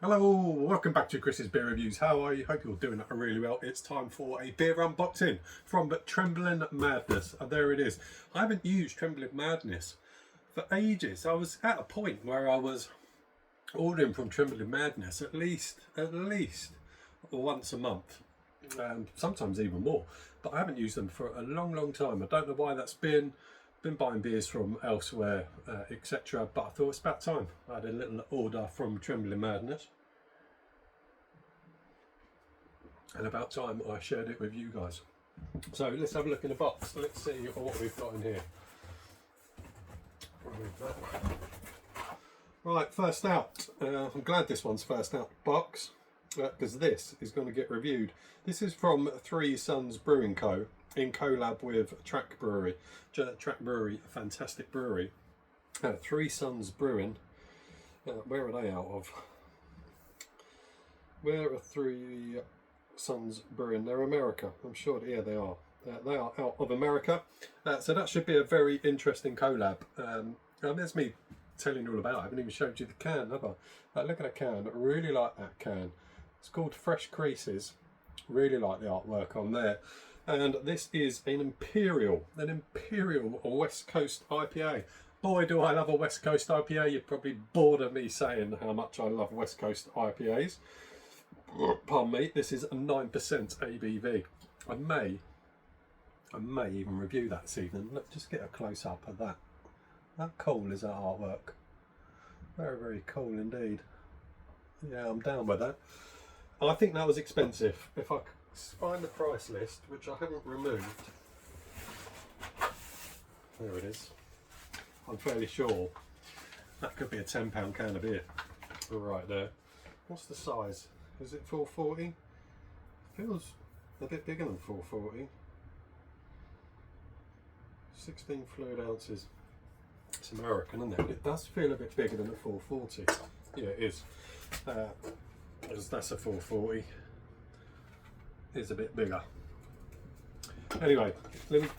Hello, welcome back to Chris's Beer Reviews. How are you? Hope you're doing really well. It's time for a beer unboxing from Trembling Madness. There it is. I haven't used Trembling Madness for ages. I was at a point where I was ordering from Trembling Madness at least once a month, sometimes even more. But I haven't used them for a long time. I don't know why that's been. Been buying beers from elsewhere, etc. But I thought it's about time. I had a little order from Trembling Madness, and about time I shared it with you guys. So let's have a look in the box. Let's see what we've got in here. Right, first out. I'm glad this one's first out box, because this is going to get reviewed. This is from Three Sons Brewing Co. in collab with Track Brewery. Track Brewery, a fantastic brewery. Three Sons Brewing. Where are they out of? Where are Three Sons Brewing? They're America. I'm sure. Yeah, they are. They are out of America. So that should be a very interesting collab. And there's me telling you all about it. I haven't even showed you the can, have I? Look at that can. I really like that can. It's called Fresh Creases. Really like the artwork on there. And this is an Imperial West Coast IPA. Boy, do I love a West Coast IPA. You're probably bored of me saying how much I love West Coast IPAs. Pardon me, this is a 9% ABV. I may even review that this evening. Let's just get a close up of that. How cool is that artwork? Very cool indeed. Yeah, I'm down with that. I think that was expensive. If I find the price list, which I haven't removed. There it is. I'm fairly sure that could be a £10 can of beer. Right there. What's the size? Is it 440? Feels a bit bigger than 440. 16 fluid ounces. It's American, isn't it? But it does feel a bit bigger than a 440. Yeah, it is. Because that's a 440. Is a bit bigger. Anyway,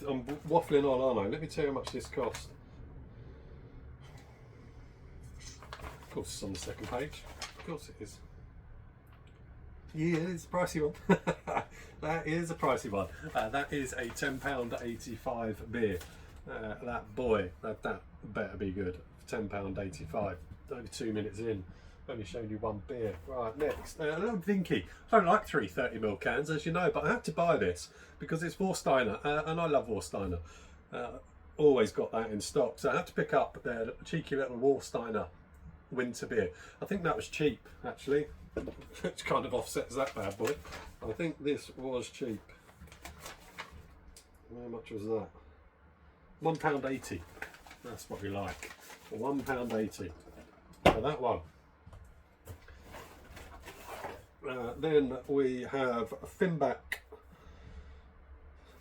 I'm waffling on, aren't I? Let me tell you how much this cost. Of course it's on the second page. Of course it is. Yeah, it's a pricey one. That is a pricey one. That is a £10.85 beer. That better be good. £10.85. Only 2 minutes in. Only showed you one beer. Right, next. A little dinky. I don't like 330ml cans, as you know, but I had to buy this because it's Warsteiner, and I love Warsteiner. Always got that in stock, so I had to pick up their cheeky little Warsteiner winter beer. I think that was cheap, actually, which kind of offsets that bad boy. I think this was cheap. How much was that? £1.80. That's what we like. £1.80 for that one. Then we have Finback.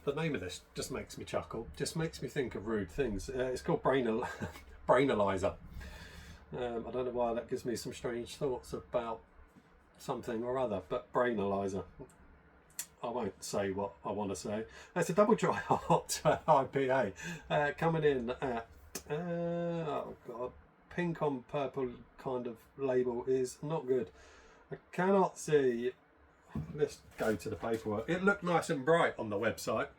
The name of this just makes me chuckle, just makes me think of rude things. It's called Brainalyzer. I don't know why that gives me some strange thoughts about something or other, but Brainalyzer. I won't say what I want to say. It's a double dry hot IPA coming in at oh god, pink on purple kind of label is not good. I cannot see. Let's go to the paperwork. It looked nice and bright on the website.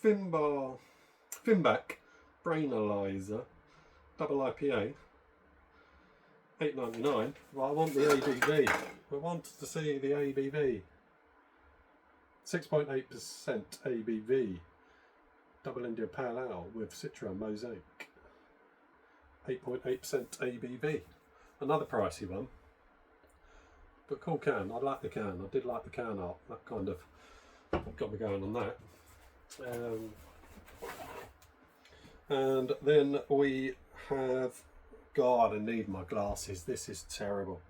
Finback Brainalyzer double IPA, £8.99. Well, I want the ABV. I want to see the ABV. 6.8% ABV. Double India Pale Ale with Citra Mosaic. 8.8% ABV. Another pricey one. But cool can. I like the can. I did like the can art. That kind of got me going on that. And then we have, God, I need my glasses. This is terrible.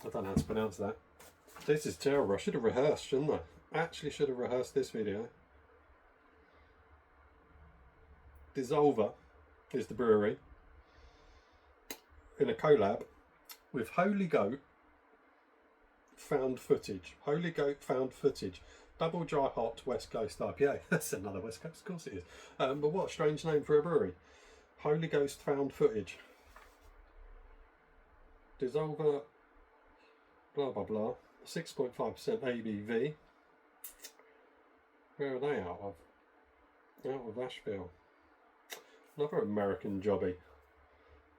I don't know how to pronounce that. This is terrible. I should have rehearsed, shouldn't I? Actually should have rehearsed this video. Dissolver is the brewery in a collab with Holy Goat Found Footage. Holy Goat Found Footage. Double dry hot West Coast IPA. That's another West Coast, of course it is. But what a strange name for a brewery. Holy Ghost Found Footage. Dissolver, blah blah blah, 6.5% ABV. Where are they out of? Out of Asheville. Another American jobby.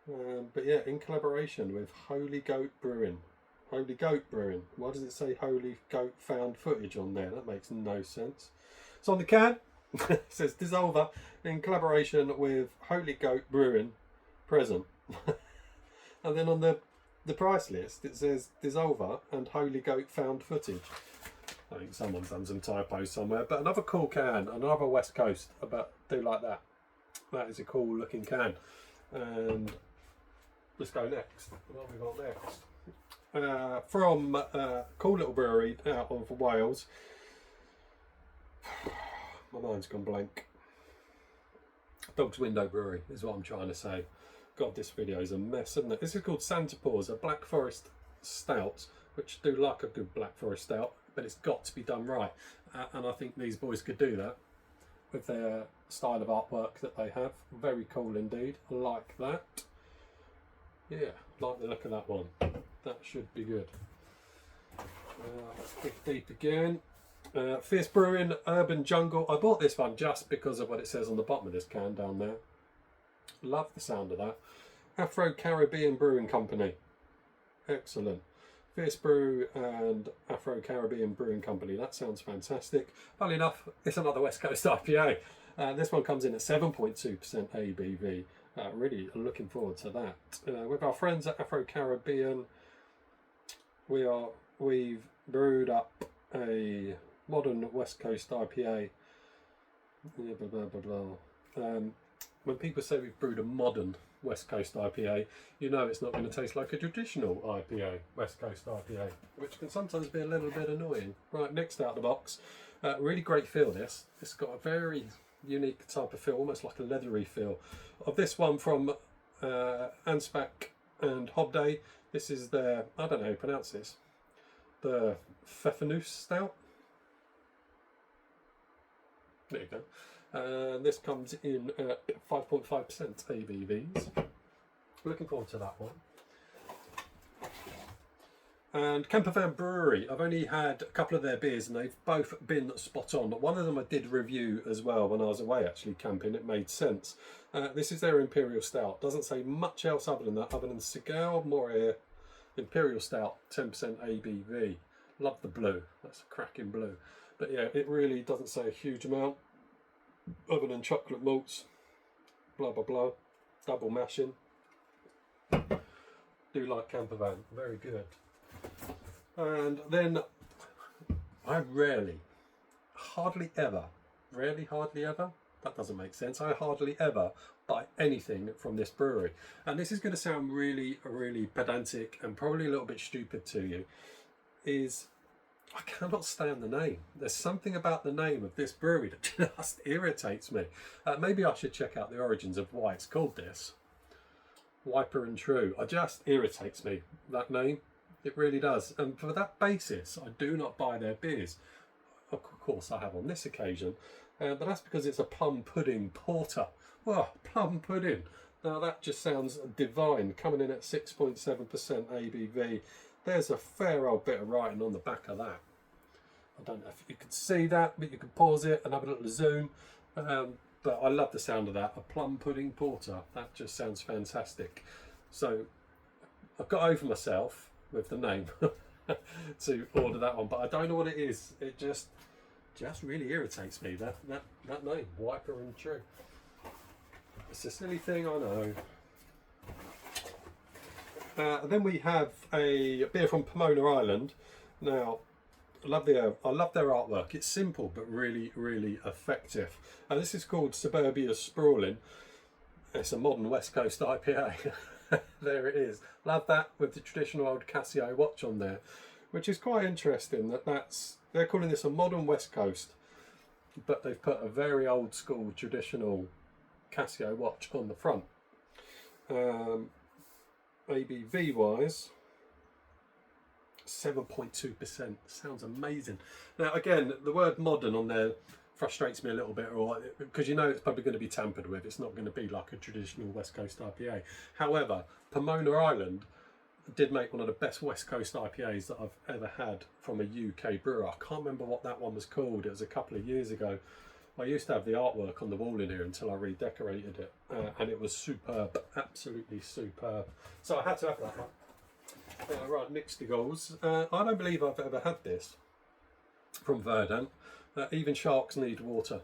But yeah, in collaboration with Holy Goat Brewing. Holy Goat Brewing. Why does it say Holy Goat Found Footage on there? That makes no sense. It's on the can. It says Dissolver in collaboration with Holy Goat Brewing present. And then on the price list it says Dissolver and Holy Goat Found Footage. I think someone's done some typos somewhere, but another cool can, another West Coast, but do like that. That is a cool looking can. And let's go next. What have we got next? From cool little brewery out of Wales. My mind's gone blank. Dog's Window Brewery is what I'm trying to say. God, this video is a mess, isn't it? This is called Santa Paws, a Black Forest Stout, which do like a good Black Forest Stout, but it's got to be done right. And I think these boys could do that with their style of artwork that they have. Very cool indeed. I like that. Yeah, like the look of that one. That should be good. Let's dig deep again. Fierce Brewing, Urban Jungle. I bought this one just because of what it says on the bottom of this can down there. Love the sound of that. Afro-Caribbean Brewing Company. Excellent. Fierce Brew and Afro-Caribbean Brewing Company. That sounds fantastic. Funnily enough, it's another West Coast IPA. This one comes in at 7.2% ABV. Really looking forward to that. With our friends at Afro-Caribbean, we've brewed up a modern West Coast IPA. Blah, blah, blah, blah. When people say we've brewed a modern West Coast IPA, you know it's not going to taste like a traditional IPA, West Coast IPA, which can sometimes be a little bit annoying. Right, next out of the box, really great feel this. It's got a very unique type of feel, almost like a leathery feel. Of this one from Anspach and Hobday, this is their, I don't know how you pronounce this, the Pfeffernuss Stout. There you go. This comes in at 5.5% ABVs. Looking forward to that one. And Campervan Brewery, I've only had a couple of their beers and they've both been spot on. One of them I did review as well when I was away actually camping, it made sense. This is their Imperial Stout. Doesn't say much else other than that, other than Cigar Moria Imperial Stout, 10% ABV. Love the blue, that's a cracking blue. But yeah, it really doesn't say a huge amount other than chocolate malts, blah blah blah, double mashing. Do like Campervan, very good. And then I hardly ever, that doesn't make sense, I hardly ever buy anything from this brewery. And this is going to sound really, really pedantic and probably a little bit stupid to you, is I cannot stand the name. There's something about the name of this brewery that just irritates me. Maybe I should check out the origins of why it's called this. Wiper and True. It just irritates me, that name. It really does. And for that basis, I do not buy their beers. Of course, I have on this occasion. But that's because it's a plum pudding porter. Well, plum pudding. Now that just sounds divine. Coming in at 6.7% ABV. There's a fair old bit of writing on the back of that. I don't know if you can see that, but you can pause it and have a little zoom. But I love the sound of that. A plum pudding porter. That just sounds fantastic. So I've got over myself with the name to order that one, but I don't know what it is. It just really irritates me, that name, Wiper and True. It's a silly thing, I know. Then we have a beer from Pomona Island. Now, I love their artwork. It's simple but really, really effective. And this is called Suburbia Sprawling. It's a modern West Coast IPA. There it is. Love that with the traditional old Casio watch on there, which is quite interesting. They're calling this a modern West Coast, but they've put a very old school traditional Casio watch on the front. ABV wise, 7.2%. Sounds amazing. Now again, the word modern on there frustrates me a little bit, or because you know it's probably going to be tampered with. It's not going to be like a traditional West Coast IPA. However, Pomona Island did make one of the best West Coast IPAs that I've ever had from a UK brewer. I can't remember what that one was called. It was a couple of years ago. I used to have the artwork on the wall in here until I redecorated it, and it was superb, absolutely superb. So I had to have that one. Right, next to goals. I don't believe I've ever had this from Verdun. Even Sharks Need Water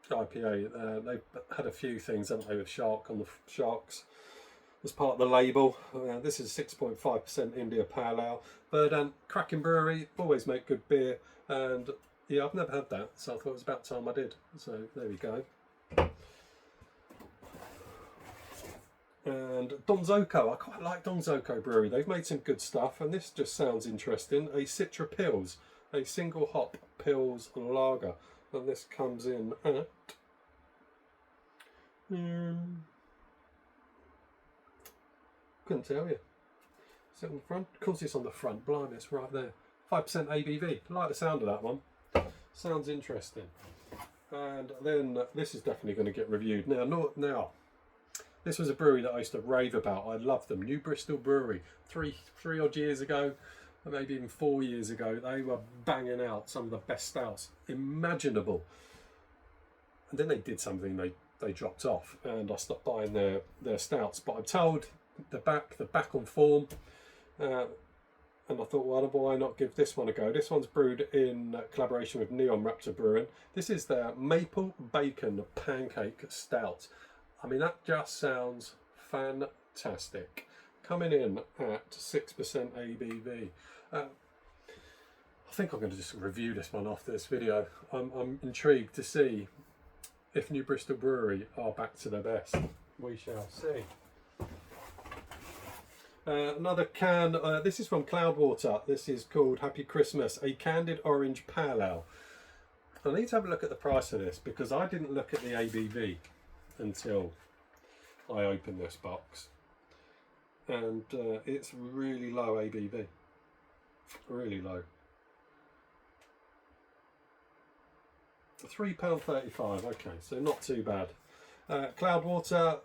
IPA. They've had a few things, haven't they, with shark on the sharks as part of the label. This is 6.5% India Pale Ale. Verdun, cracking brewery, always make good beer, and yeah, I've never had that, so I thought it was about time I did. So there we go. And Donzoko, I quite like Donzoko Brewery. They've made some good stuff, and this just sounds interesting. A Citra Pils, a single hop Pils lager, and this comes in at couldn't tell you. Is it on the front? Of course it's on the front. Blimey, it's right there. 5% ABV. I like the sound of that one. Sounds interesting. And then this is definitely going to get reviewed. Now, this was a brewery that I used to rave about. I loved them. New Bristol Brewery. Three odd years ago, maybe even 4 years ago, they were banging out some of the best stouts imaginable. And then they did something, they dropped off, and I stopped buying their stouts. But I'm told they're back on form. And I thought, well, why not give this one a go? This one's brewed in collaboration with Neon Raptor Brewing. This is their Maple Bacon Pancake Stout. I mean, that just sounds fantastic. Coming in at 6% ABV. I think I'm going to just review this one after this video. I'm intrigued to see if New Bristol Brewery are back to their best. We shall see. Another can, this is from Cloudwater. This is called Happy Christmas, a Candied Orange Pale Ale. I need to have a look at the price of this because I didn't look at the ABV until I opened this box. And it's really low ABV, really low. £3.35, okay, so not too bad. Cloudwater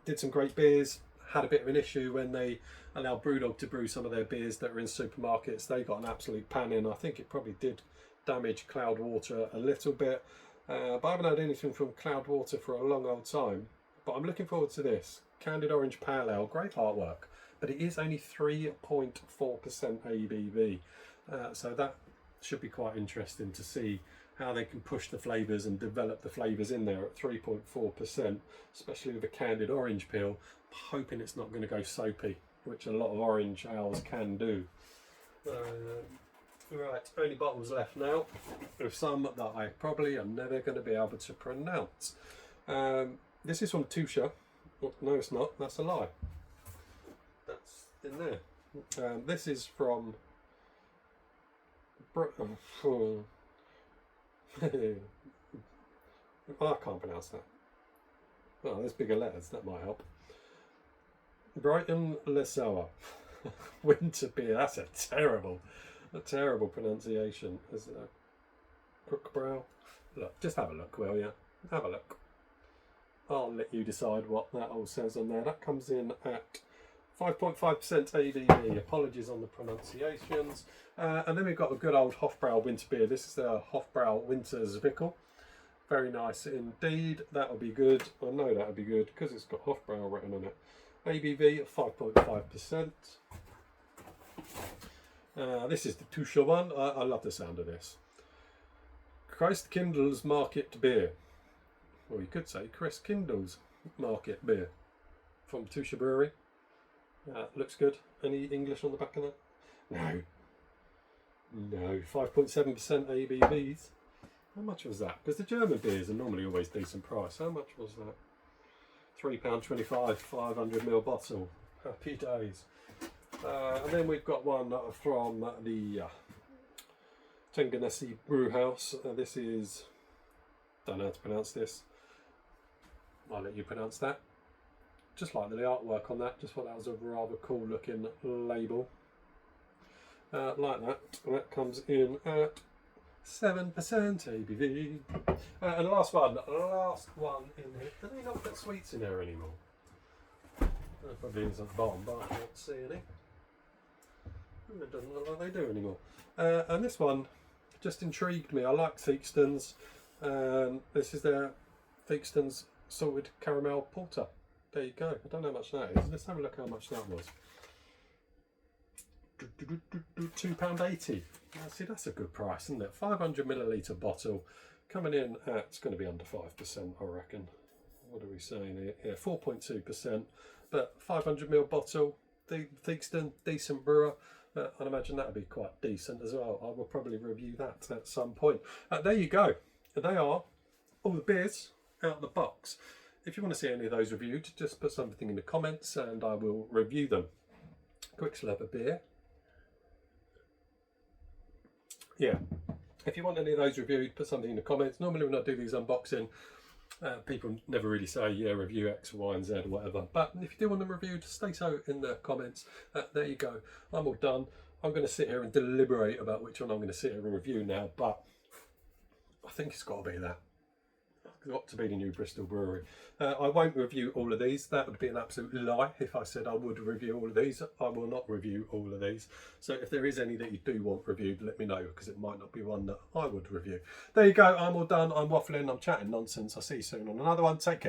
did some great beers. Had a bit of an issue when they allowed Brewdog to brew some of their beers that are in supermarkets. They got an absolute pan in. I think it probably did damage Cloudwater a little bit, but I haven't had anything from Cloudwater for a long old time. But I'm looking forward to this Candied Orange Pale Ale. Great artwork, but it is only 3.4% ABV, so that should be quite interesting to see how they can push the flavours and develop the flavours in there at 3.4%, especially with a candied orange peel. I'm hoping it's not going to go soapy, which a lot of orange ales can do. Right, only bottles left now, with some that I probably am never going to be able to pronounce. This is from Tusha. Oh, no, it's not. That's a lie. That's in there. This is from... I can't pronounce that. Oh, there's bigger letters, that might help. Brighton Lesoa. Winter beer. That's a terrible pronunciation. Is it a Crookbrow? Look, just have a look, will you? Have a look. I'll let you decide what that all says on there. That comes in at 5.5% ABV. Apologies on the pronunciations. And then we've got a good old Hofbrau winter beer. This is the Hofbrau Winter's Vickel. Very nice indeed. That'll be good. I know that'll be good because it's got Hofbrau written on it. ABV at 5.5%. This is the Tusha one. I love the sound of this. Christ Kindle's Market Beer. Or you could say Chris Kindle's Market Beer from Tusha Brewery. Looks good. Any English on the back of that? No, 5.7% ABVs. How much was that? Because the German beers are normally always decent price. How much was that? £3.25, 500ml bottle. Happy days. And then we've got one from the Tenganesi Brew House. This is, don't know how to pronounce this. I'll let you pronounce that. Just like the artwork on that, just thought that was a rather cool looking label. Like that. And that comes in at 7% ABV. And the last one in here. Do they not put sweets in there anymore? There probably is at the bottom, but I can't see any. It doesn't look like they do anymore. And this one just intrigued me. I like Theakston's. This is their Theakston's salted caramel porter. There you go. I don't know how much that is. Let's have a look how much that was. £2.80. See, that's a good price, isn't it? 500ml bottle coming in at, it's going to be under 5%, I reckon. What are we saying here? Yeah, 4.2%. But 500ml bottle, Theakston, decent brewer. I'd imagine that would be quite decent as well. I will probably review that at some point. There you go. They are all the beers out of the box. If you want to see any of those reviewed, just put something in the comments and I will review them. Quick slab of beer. Yeah, if you want any of those reviewed, put something in the comments. Normally when I do these unboxing, people never really say, yeah, review X, Y and Z or whatever. But if you do want them reviewed, stay so in the comments. There you go. I'm all done. I'm going to sit here and deliberate about which one I'm going to sit here and review now. But I think it's got to be that. It's got to be the new Bristol Brewery. I won't review all of these. That would be an absolute lie if I said I would review all of these. I will not review all of these. So if there is any that you do want reviewed, let me know, because it might not be one that I would review. There you go. I'm all done. I'm waffling. I'm chatting nonsense. I'll see you soon on another one. Take care.